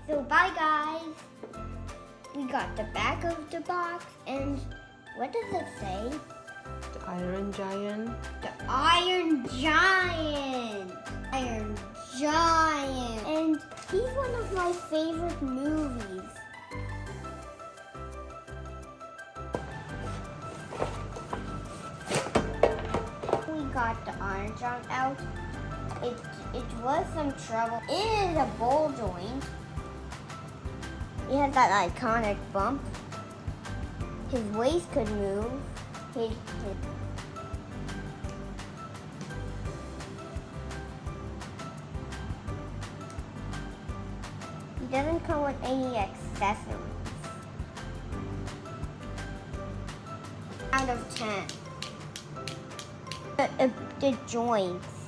So bye guys. We got the back of the box and what does it say? The Iron Giant. The Iron Giant. Iron Giant. And he's one of my favorite movies. We got the Iron Giant out. It was some trouble. It is a ball joint. He had that iconic bump. His waist could move. He doesn't come with any accessories. Out of 10. The joints.